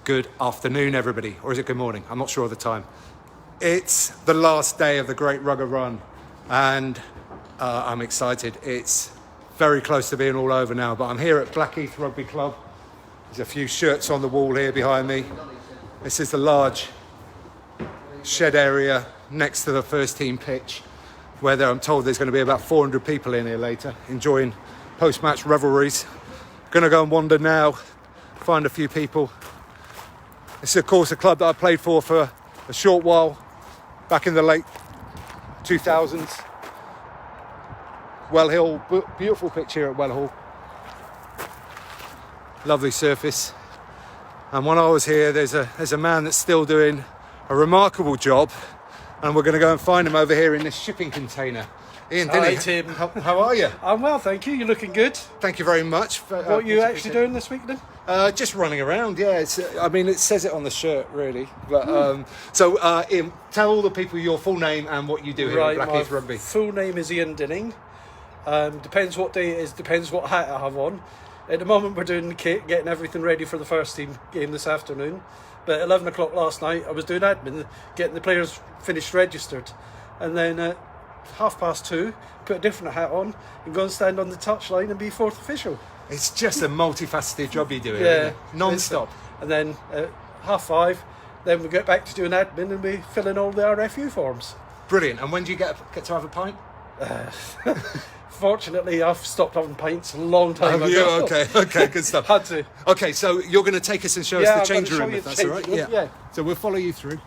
Good afternoon, everybody. Or is it good morning? I'm not sure of the time. It's the last day of the Great Rugger Run, and I'm excited. It's very close to being all over now, but I'm here at Blackheath Rugby Club. There's a few shirts on the wall here behind me. This is the large shed area next to the first team pitch, where I'm told there's going to be about 400 people in here later, enjoying post-match revelries. Going to go and wander now, find a few people. This is, of course, a club that I played for a short while, back in the late 2000s. Well Hill, beautiful pitch here at Well Hall. Lovely surface. And when I was here, there's a man that's still doing a remarkable job, and we're going to go and find him over here in this shipping container. Iain Dinning. Hi, Tim. How are you? I'm well, thank you. You're looking good. Thank you very much. What are you actually doing this week then? Just running around, yeah. It says it on the shirt, really. But Iain, tell all the people your full name and what you do here at Blackheath Rugby. Full name is Iain Dinning. Depends what day it is, depends what hat I have on. At the moment, we're doing the kit, getting everything ready for the first team game this afternoon. But at 11 o'clock last night, I was doing admin, getting the players finished registered. And then at 2:30, put a different hat on and go and stand on the touchline and be fourth official. It's just a multi-faceted job you do here, Yeah, isn't it? Non-stop. And then at 5:30, then we get back to doing admin and we fill in all the RFU forms. Brilliant. And when do you get to have a pint? Fortunately, I've stopped having pints a long time ago. Yeah, okay, good stuff. Had to. Okay, so you're going to take us and show us the change room, if that's all right? Yeah. So we'll follow you through.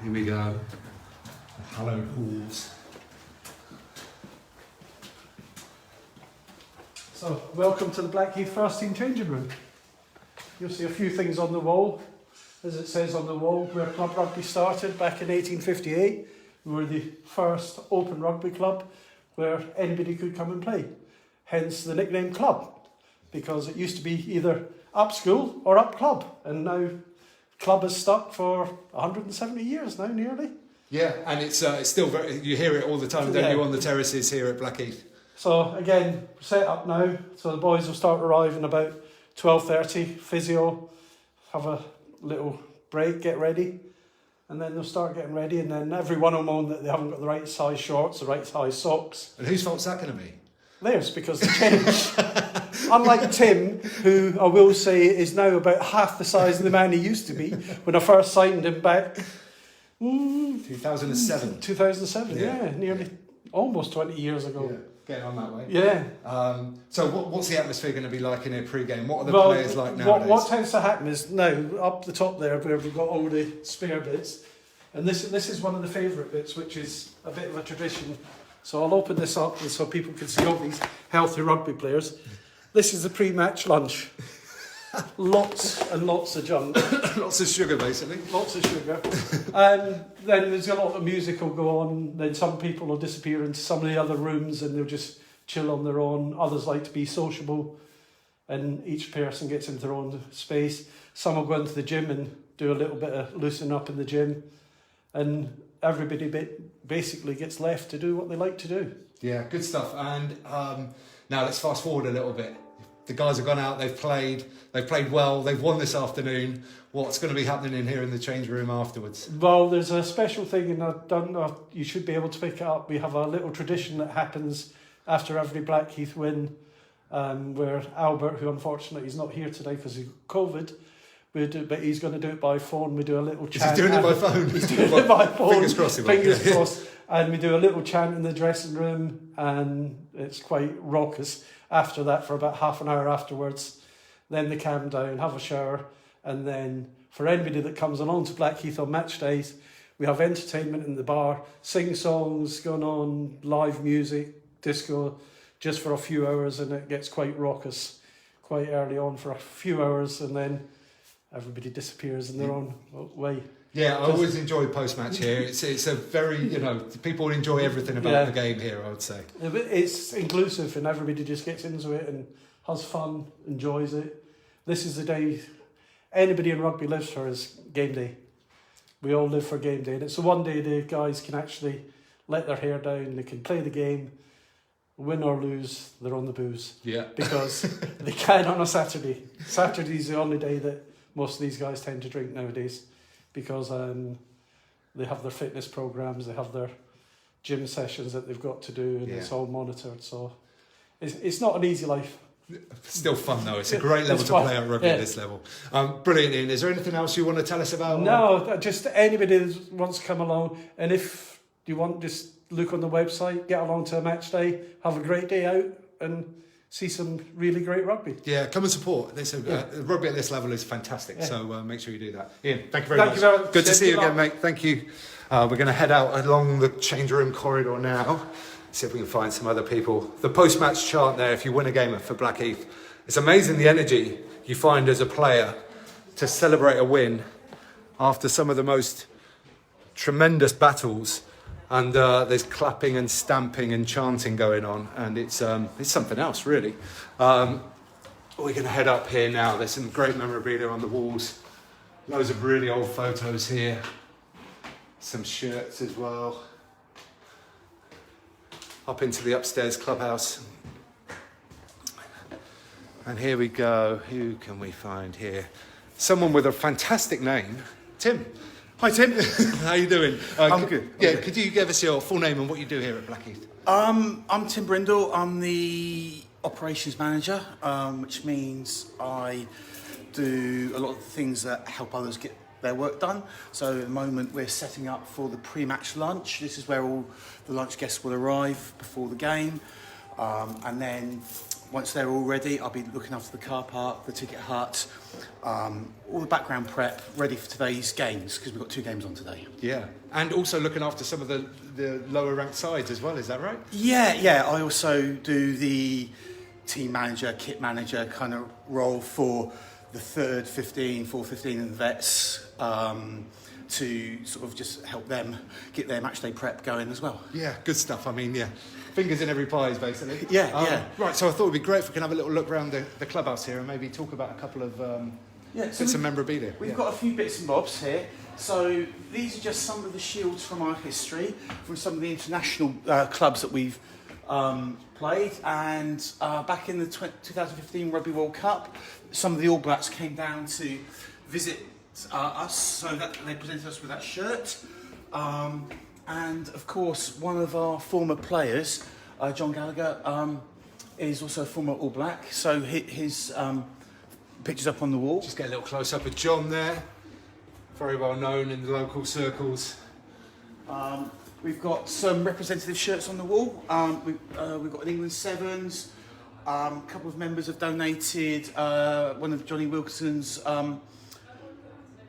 Here we go. Hello, halls. So, welcome to the Blackheath first team changing room. You'll see a few things on the wall. As it says on the wall, where club rugby started back in 1858. We were the first open rugby club where anybody could come and play. Hence the nickname club, because it used to be either up school or up club. And now club has stuck for 170 years now, nearly. Yeah, and it's still very, you hear it all the time, don't you, on the terraces here at Blackheath? So again, set up now, so the boys will start arriving about 12:30, physio, have a little break, get ready, and then they'll start getting ready, and then every one of them on that they haven't got the right size shorts, the right size socks. And whose fault's that going to be? Theirs, because they change. Unlike Tim, who I will say is now about half the size of the man he used to be when I first signed him back 2007. 2007, yeah, nearly almost 20 years ago. Yeah. Getting on that way. Yeah. So what's the atmosphere going to be like in here pre-game? What are the players like nowadays? What tends to happen is now, up the top there where we've got all the spare bits, and this is one of the favourite bits, which is a bit of a tradition. So I'll open this up so people can see all these healthy rugby players. This is the pre-match lunch. Lots and lots of junk. Lots of sugar, basically. Lots of sugar. And then there's a lot of music will go on. Then some people will disappear into some of the other rooms and they'll just chill on their own. Others like to be sociable, and each person gets into their own space. Some will go into the gym and do a little bit of loosening up in the gym. And everybody basically gets left to do what they like to do. Yeah, good stuff. And now let's fast forward a little bit. The guys have gone out, they've played well, they've won this afternoon. What's going to be happening in here in the change room afterwards? Well, there's a special thing, and I don't know, you should be able to pick it up. We have a little tradition that happens after every Blackheath win, where Albert, who unfortunately is not here today because he's COVID, but he's going to do it by phone. We do a little chant. Is he doing it by phone? He's doing it by phone. Fingers crossed. Fingers crossed. And we do a little chant in the dressing room, and it's quite raucous. After that, for about half an hour afterwards, then they calm down, have a shower, and then for anybody that comes along to Blackheath on match days, we have entertainment in the bar, sing songs going on, live music, disco, just for a few hours, and it gets quite raucous quite early on for a few hours, and then everybody disappears in their own way. Yeah, I always enjoy post-match here. It's a very, people enjoy everything about the game here, I would say. It's inclusive and everybody just gets into it and has fun, enjoys it. This is the day anybody in rugby lives for, is game day. We all live for game day. And it's the one day the guys can actually let their hair down, they can play the game, win or lose, they're on the booze. Yeah. Because they can on a Saturday. Saturday's the only day that most of these guys tend to drink nowadays, because they have their fitness programs, they have their gym sessions that they've got to do, and it's all monitored. So it's not an easy life. Still fun though. It's a great level to play at rugby at this level. Brilliant, Ian. Is there anything else you want to tell us about? No, just anybody that wants to come along, and if you want, just look on the website, get along to a match day, have a great day out, and see some really great rugby. Yeah, come and support. Rugby at this level is fantastic, so make sure you do that. Ian, thank you very much. Good to see you again, mate. Thank you. We're going to head out along the change room corridor now. See if we can find some other people. The post-match chant there, if you win a game for Blackheath, it's amazing the energy you find as a player to celebrate a win after some of the most tremendous battles, and there's clapping and stamping and chanting going on, and it's something else really. We're going to head up here now. There's some great memorabilia on the walls, loads of really old photos here, some shirts as well. Up into the upstairs clubhouse. And here we go. Who can we find here? Someone with a fantastic name. Tim. Hi, Tim. How you doing? I'm good. Yeah, could you give us your full name and what you do here at Blackheath? I'm Tim Brindle. I'm the operations manager, which means I do a lot of the things that help others get their work done. So at the moment we're setting up for the pre-match lunch. This is where all the lunch guests will arrive before the game, and then once they're all ready, I'll be looking after the car park, the ticket hut, all the background prep ready for today's games, because we've got 2 games on today. Yeah, and also looking after some of the lower ranked sides as well, is that right? Yeah, I also do the team manager, kit manager kind of role for the 3rd 15, 4th 15 and the vets, to sort of just help them get their matchday prep going as well. Yeah, good stuff. I mean, yeah, fingers in every pie, basically. Yeah. Right, so I thought it'd be great if we can have a little look around the clubhouse here and maybe talk about a couple of bits of memorabilia. We've got a few bits and bobs here. So these are just some of the shields from our history, from some of the international clubs that we've played, and back in the 2015 Rugby World Cup, some of the All Blacks came down to visit us, so that they presented us with that shirt. And of course, one of our former players, John Gallagher, is also a former All Black, so his picture's up on the wall. Just get a little close up of John there, very well known in the local circles. We've got some representative shirts on the wall. We've got an England Sevens. A couple of members have donated one of Johnny Wilkinson's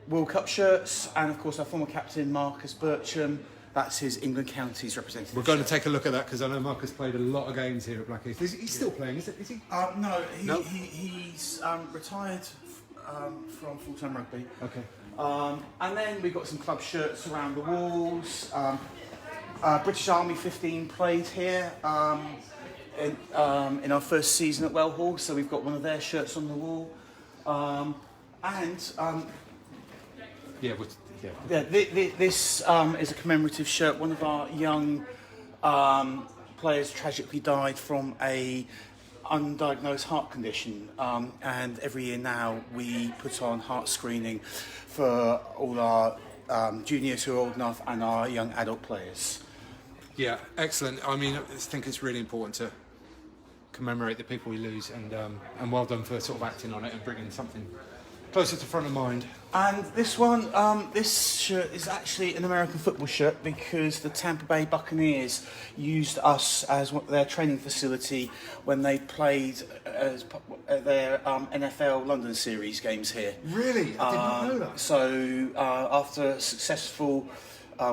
World Cup shirts, and of course our former captain Marcus Bircham. That's his England Counties representative. We're going to take a look at that because I know Marcus played a lot of games here at Blackheath. He's still playing, is he? No, he's retired from full-time rugby. Okay. And then we've got some club shirts around the walls. British Army 15 played here in our first season at Wellhall, so we've got one of their shirts on the wall. This is a commemorative shirt. One of our young players tragically died from a undiagnosed heart condition, and every year now we put on heart screening for all our juniors who are old enough and our young adult players. Yeah, excellent. I mean, I think it's really important to commemorate the people we lose, and well done for sort of acting on it and bringing something closer to front of mind. And this one, this shirt is actually an American football shirt because the Tampa Bay Buccaneers used us as their training facility when they played their NFL London Series games here. Really? I did not know that. So after a successful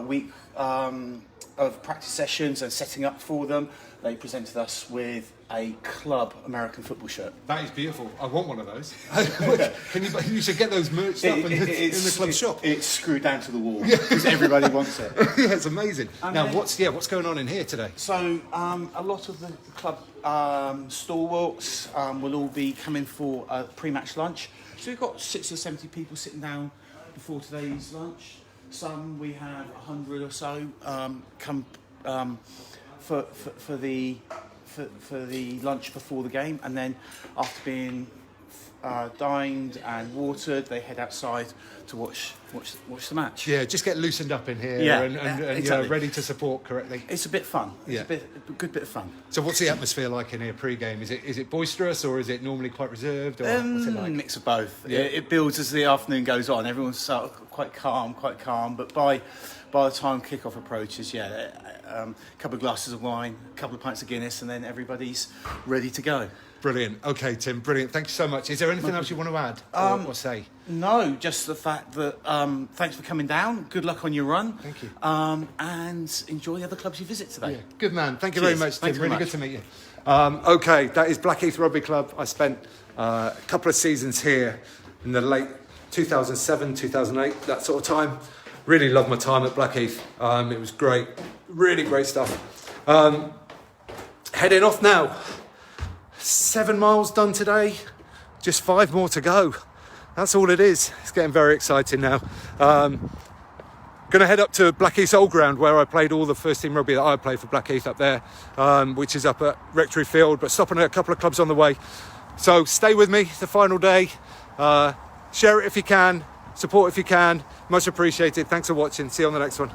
week of practice sessions and setting up for them, they presented us with a club American football shirt. That is beautiful. I want one of those. You should get those merched up in the club shop. It's screwed down to the wall because everybody wants it. Yeah, it's amazing. And now, then, what's going on in here today? So, a lot of the club stalwarts will all be coming for a pre-match lunch. So we've got 60 or 70 people sitting down before today's lunch. Some we have 100 or so come for for the lunch before the game, and then after being dined and watered, they head outside to watch the match. Yeah, just get loosened up in here and exactly. ready to support correctly. It's a bit fun. Yeah. It's a good bit of fun. So what's the atmosphere like in here pre-game? Is it boisterous, or is it normally quite reserved, or what's it like? Mix of both. Yeah. It builds as the afternoon goes on. Everyone's sort of quite calm, but by the time kick-off approaches, a couple of glasses of wine, a couple of pints of Guinness, and then everybody's ready to go. Brilliant. Okay, Tim, brilliant. Thank you so much. Is there anything else you want to add or say? No, just the fact that thanks for coming down. Good luck on your run. Thank you. And enjoy the other clubs you visit today. Yeah, good man. Thank you Cheers. very much, Tim. Thanks very Really much. good to meet you. Okay, that is Blackheath Rugby Club. I spent a couple of seasons here in the late 2007, 2008, that sort of time. Really loved my time at Blackheath. It was great. Really great stuff. Heading off now. 7 miles done today. Just 5 more to go. That's all it is. It's getting very exciting now. Going to head up to Blackheath's old ground where I played all the first team rugby that I played for Blackheath up there, which is up at Rectory Field, but stopping at a couple of clubs on the way. So stay with me the final day. Share it if you can. Support if you can. Much appreciated. Thanks for watching. See you on the next one.